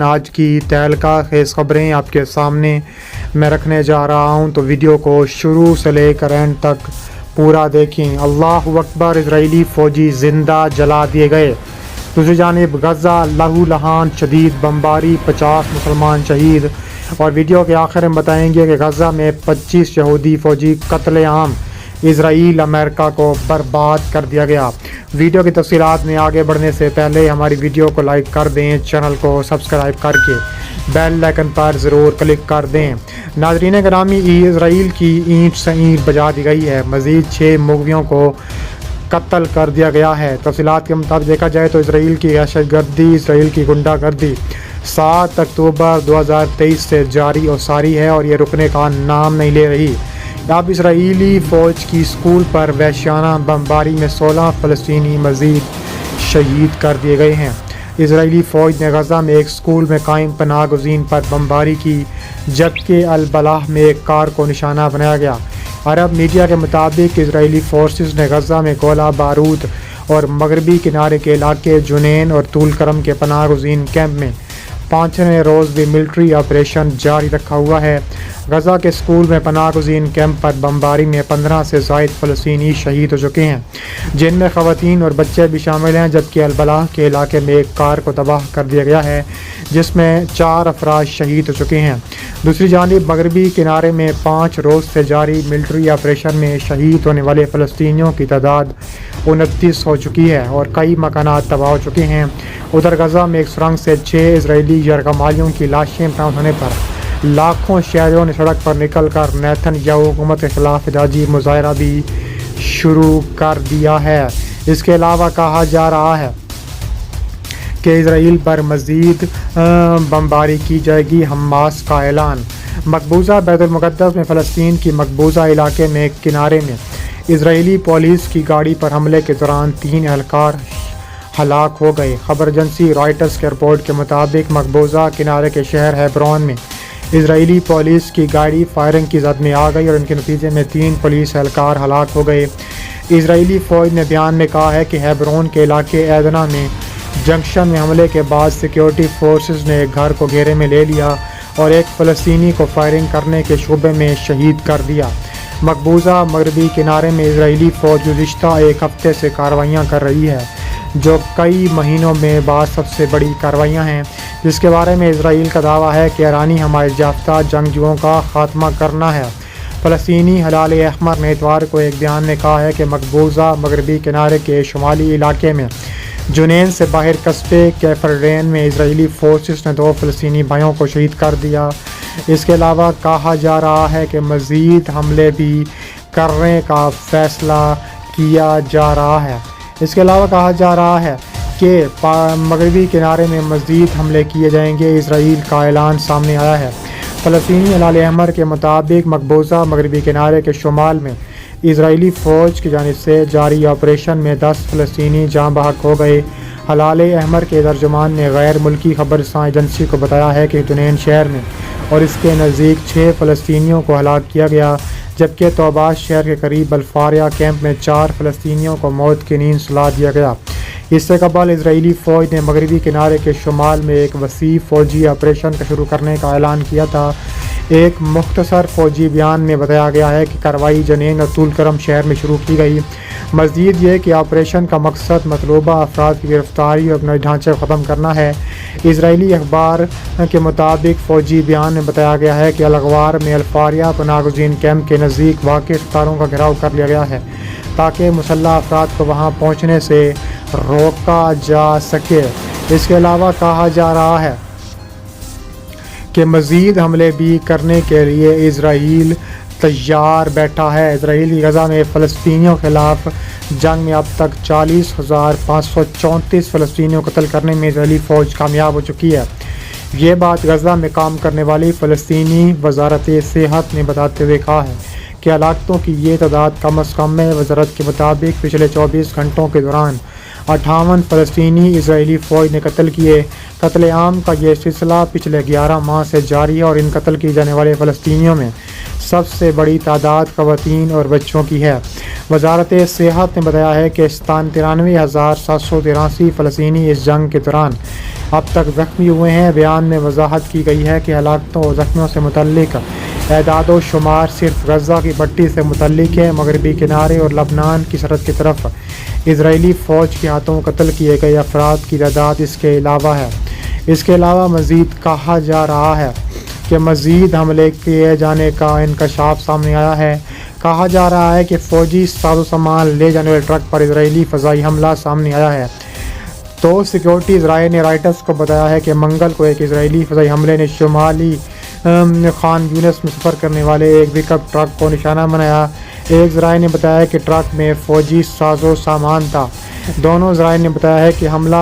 ناظرین، آج کی تہلکہ خیز خبریں آپ کے سامنے میں رکھنے جا رہا ہوں، تو ویڈیو کو شروع سے لے کر اینڈ تک پورا دیکھیں۔ اللہ اکبر! اسرائیلی فوجی زندہ جلا دیے گئے۔ دوسری جانب غزہ لہو لہان شدید بمباری، 50 مسلمان شہید۔ اور ویڈیو کے آخر میں بتائیں گے کہ غزہ میں 25 یہودی فوجی قتل عام، اسرائیل امریکہ کو برباد کر دیا گیا۔ ویڈیو کی تفصیلات میں آگے بڑھنے سے پہلے ہماری ویڈیو کو لائک کر دیں، چینل کو سبسکرائب کر کے بیل آئیکن پر ضرور کلک کر دیں۔ ناظرین گرامی، اسرائیل کی اینٹ سے اینٹ بجا دی گئی ہے، مزید 6 مغویوں کو قتل کر دیا گیا ہے۔ تفصیلات کے مطابق دیکھا جائے تو اسرائیل کی دہشت گردی، اسرائیل کی غنڈہ گردی 7 اکتوبر 2023 سے جاری اور ساری ہے، اور یہ رکنے کا نام نہیں لے رہی۔ اب اسرائیلی فوج کی اسکول پر وحشیانہ بمباری میں 16 فلسطینی مزید شہید کر دیے گئے ہیں۔ اسرائیلی فوج نے غزہ میں ایک اسکول میں قائم پناہ گزین پر بمباری کی، جبکہ البلاح میں ایک کار کو نشانہ بنایا گیا۔ عرب میڈیا کے مطابق اسرائیلی فورسز نے غزہ میں گولہ بارود اور مغربی کنارے کے علاقے جنین اور طول کرم کے پناہ گزین کیمپ میں 5ویں روز بھی ملٹری آپریشن جاری رکھا ہوا ہے۔ غزہ کے اسکول میں پناہ گزین کیمپ پر بمباری میں 15 سے زائد فلسطینی شہید ہو چکے ہیں، جن میں خواتین اور بچے بھی شامل ہیں، جبکہ البلاح کے علاقے میں ایک کار کو تباہ کر دیا گیا ہے، جس میں 4 افراد شہید ہو چکے ہیں۔ دوسری جانب مغربی کنارے میں 5 روز سے جاری ملٹری آپریشن میں شہید ہونے والے فلسطینیوں کی تعداد 29 ہو چکی ہے اور کئی مکانات تباہ ہو چکے ہیں۔ ادھر غزہ میں ایک سرنگ سے 6 اسرائیلی یرغمالیوں کی لاشیں برآمد ہونے پر لاکھوں شہریوں نے سڑک پر نکل کر نیتن یاہو حکومت کے خلاف احتجاجی مظاہرہ بھی شروع کر دیا ہے۔ اس کے علاوہ کہا جا رہا ہے کہ اسرائیل پر مزید بمباری کی جائے گی۔ حماس کا اعلان۔ مقبوضہ بیت المقدس میں فلسطین کی مقبوضہ علاقے میں کنارے میں اسرائیلی پولیس کی گاڑی پر حملے کے دوران 3 اہلکار ہلاک ہو گئے۔ خبر ایجنسی رائٹرز کے رپورٹ کے مطابق مقبوضہ کنارے کے شہر ہیبرون میں اسرائیلی پولیس کی گاڑی فائرنگ کی زد میں آ گئی اور ان کے نتیجے میں 3 پولیس اہلکار ہلاک ہو گئے۔ اسرائیلی فوج نے بیان میں کہا ہے کہ ہیبرون کے علاقے ایدنا میں جنکشن میں حملے کے بعد سیکیورٹی فورسز نے ایک گھر کو گھیرے میں لے لیا اور ایک فلسطینی کو فائرنگ کرنے کے شبے میں شہید کر دیا۔ مقبوضہ مغربی کنارے میں اسرائیلی فوج گزشتہ ایک ہفتے سے کارروائیاں کر رہی ہے، جو کئی مہینوں میں بعد سب سے بڑی کارروائیاں ہیں، جس کے بارے میں اسرائیل کا دعویٰ ہے کہ ایرانی حمایت یافتہ جنگجوؤں کا خاتمہ کرنا ہے۔ فلسطینی ہلال احمر نے اتوار کو ایک بیان میں کہا ہے کہ مقبوضہ مغربی کنارے کے شمالی علاقے میں جنین سے باہر قصبے کیفرڈین میں اسرائیلی فورسز نے 2 فلسطینی بھائیوں کو شہید کر دیا۔ اس کے علاوہ کہا جا رہا ہے کہ مزید حملے بھی کرنے کا فیصلہ کیا جا رہا ہے۔ اس کے علاوہ کہا جا رہا ہے کہ مغربی کنارے میں مزید حملے کیے جائیں گے۔ اسرائیل کا اعلان سامنے آیا ہے۔ فلسطینی ہلال احمر کے مطابق مقبوضہ مغربی کنارے کے شمال میں اسرائیلی فوج کی جانب سے جاری آپریشن میں 10 فلسطینی جاں بحق ہو گئے۔ ہلال احمر کے ترجمان نے غیر ملکی خبر رساں ایجنسی کو بتایا ہے کہ جنین شہر میں اور اس کے نزدیک 6 فلسطینیوں کو ہلاک کیا گیا، جبکہ توباس شہر کے قریب الفاریا کیمپ میں 4 فلسطینیوں کو موت کی نیند سلا دیا گیا۔ اس سے قبل اسرائیلی فوج نے مغربی کنارے کے شمال میں ایک وسیع فوجی آپریشن کا شروع کرنے کا اعلان کیا تھا۔ ایک مختصر فوجی بیان میں بتایا گیا ہے کہ کارروائی جنین اور طول کرم شہر میں شروع کی گئی۔ مزید یہ کہ آپریشن کا مقصد مطلوبہ افراد کی گرفتاری اور بنیادی ڈھانچے کو ختم کرنا ہے۔ اسرائیلی اخبار کے مطابق فوجی بیان میں بتایا گیا ہے کہ الغوار میں الفاریا پناہ گزین کیمپ کے نزدیک واقع ستاروں کا گھیراؤ کر لیا گیا ہے تاکہ مسلح افراد کو وہاں پہنچنے سے روکا جا سکے۔ اس کے علاوہ کہا جا رہا ہے کہ مزید حملے بھی کرنے کے لیے اسرائیل تیار بیٹھا ہے۔ اسرائیل غزہ میں فلسطینیوں کے خلاف جنگ میں اب تک 40,534 فلسطینیوں کو قتل کرنے میں اسرائیلی فوج کامیاب ہو چکی ہے۔ یہ بات غزہ میں کام کرنے والی فلسطینی وزارت صحت نے بتاتے ہوئے کہا ہے کہ ہلاکتوں کی یہ تعداد کم از کم ہے۔ وزارت کے مطابق پچھلے 24 گھنٹوں کے دوران 58 فلسطینی اسرائیلی فوج نے قتل کیے۔ قتل عام کا یہ سلسلہ پچھلے 11 ماہ سے جاری ہے اور ان قتل کیے جانے والے فلسطینیوں میں سب سے بڑی تعداد خواتین اور بچوں کی ہے۔ وزارت صحت نے بتایا ہے کہ 93,783 فلسطینی اس جنگ کے دوران اب تک زخمی ہوئے ہیں۔ بیان میں وضاحت کی گئی ہے کہ ہلاکتوں اور زخمیوں سے متعلق اعداد و شمار صرف غزہ کی پٹی سے متعلق ہے۔ مغربی کنارے اور لبنان کی سرحد کی طرف اسرائیلی فوج کے ہاتھوں قتل کیے گئے افراد کی تعداد اس کے علاوہ ہے۔ اس کے علاوہ مزید کہا جا رہا ہے کہ مزید حملے کیے جانے کا انکشاف سامنے آیا ہے۔ کہا جا رہا ہے کہ فوجی ساز و سامان لے جانے والے ٹرک پر اسرائیلی فضائی حملہ سامنے آیا ہے۔ تو سیکیورٹی ذرائع نے رائٹرز کو بتایا ہے کہ منگل کو ایک اسرائیلی فضائی حملے نے شمالی خان یونس میں سفر کرنے والے ایک پک اپ ٹرک کو نشانہ بنایا۔ ایک ذرائع نے بتایا کہ ٹرک میں فوجی ساز و سامان تھا۔ دونوں ذرائع نے بتایا ہے کہ حملہ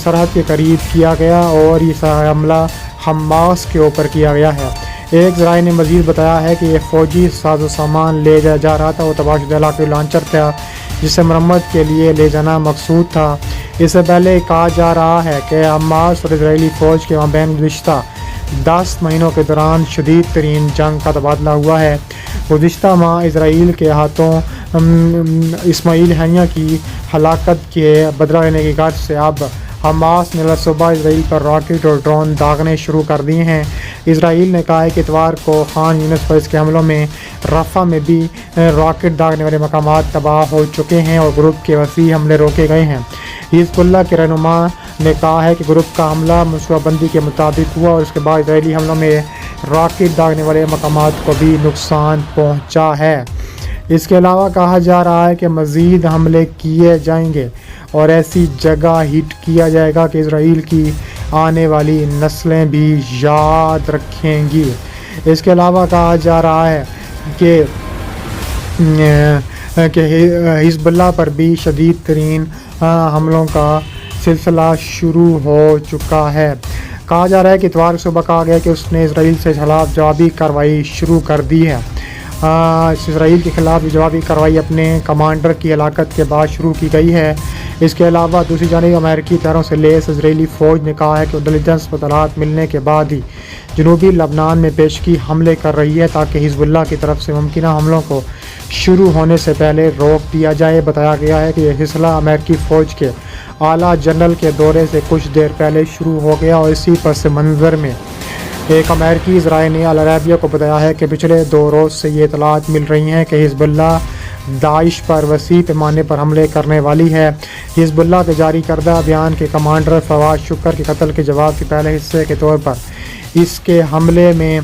سرحد کے قریب کیا گیا اور یہ حملہ حماس کے اوپر کیا گیا ہے۔ ایک ذرائع نے مزید بتایا ہے کہ یہ فوجی ساز و سامان لے جا رہا تھا وہ تباہ شدہ علاقے لانچر تھا جسے مرمت کے لیے لے جانا مقصود تھا۔ اس سے پہلے کہا جا رہا ہے کہ حماس اور اسرائیلی فوج کے مابین گزشتہ 10 مہینوں کے دوران شدید ترین جنگ کا تبادلہ ہوا ہے۔ گزشتہ ماہ اسرائیل کے ہاتھوں اسماعیل ہنیہ کی ہلاکت کے بدلہ لینے کی غرض سے اب حماس نے صبح اسرائیل پر راکٹ اور ڈرون داغنے شروع کر دیے ہیں۔ اسرائیل نے کہا ہے کہ اتوار کو خان یونس پر اس کے حملوں میں رفح میں بھی راکٹ داغنے والے مقامات تباہ ہو چکے ہیں اور گروپ کے وسیع حملے روکے گئے ہیں۔ حزب اللہ کے رہنما نے کہا ہے کہ گروپ کا حملہ منصوبہ بندی کے مطابق ہوا اور اس کے بعد اسرائیلی حملوں میں راکٹ داغنے والے مقامات کو بھی نقصان پہنچا ہے۔ اس کے علاوہ کہا جا رہا ہے کہ مزید حملے کیے جائیں گے اور ایسی جگہ ہٹ کیا جائے گا کہ اسرائیل کی آنے والی نسلیں بھی یاد رکھیں گی۔ اس کے علاوہ کہا جا رہا ہے کہ حزب اللہ پر بھی شدید ترین حملوں کا سلسلہ شروع ہو چکا ہے۔ کہا جا رہا ہے کہ اتوار صبح کہا گیا کہ اس نے اسرائیل سے خلاف جوابی کارروائی شروع کر دی ہے۔ اسرائیل کے خلاف جوابی کارروائی اپنے کمانڈر کی ہلاکت کے بعد شروع کی گئی ہے۔ اس کے علاوہ دوسری جانب امریکی طیاروں سے لیس اسرائیلی فوج نے کہا ہے کہ انٹیلیجنس اطلاعات ملنے کے بعد ہی جنوبی لبنان میں پیشگی حملے کر رہی ہے تاکہ حزب اللہ کی طرف سے ممکنہ حملوں کو شروع ہونے سے پہلے روک دیا جائے۔ بتایا گیا ہے کہ یہ سلسلہ امریکی فوج کے اعلیٰ جنرل کے دورے سے کچھ دیر پہلے شروع ہو گیا اور اسی پس منظر میں ایک امریکی ذرائع نے العربیہ کو بتایا ہے کہ پچھلے 2 روز سے یہ اطلاعات مل رہی ہیں کہ حزب اللہ داعش پر وسیع پیمانے پر حملے کرنے والی ہے۔ حزب اللہ کے جاری کردہ بیان کے کمانڈر فواد شکر کے قتل کے جواب کے پہلے حصے کے طور پر اس کے حملے میں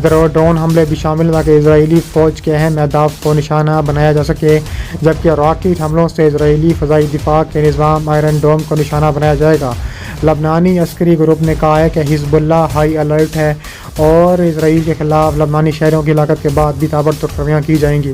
ڈرون حملے بھی شامل تاکہ اسرائیلی فوج کے اہم اہداف کو نشانہ بنایا جا سکے، جبکہ راکٹ حملوں سے اسرائیلی فضائی دفاع کے نظام آئرن ڈوم کو نشانہ بنایا جائے گا۔ لبنانی عسکری گروپ نے کہا ہے کہ حزب اللہ ہائی الرٹ ہے اور اسرائیل کے خلاف لبنانی شہریوں کی ہلاکت کے بعد بھی تابڑتوڑ کارروائیاں کی جائیں گی۔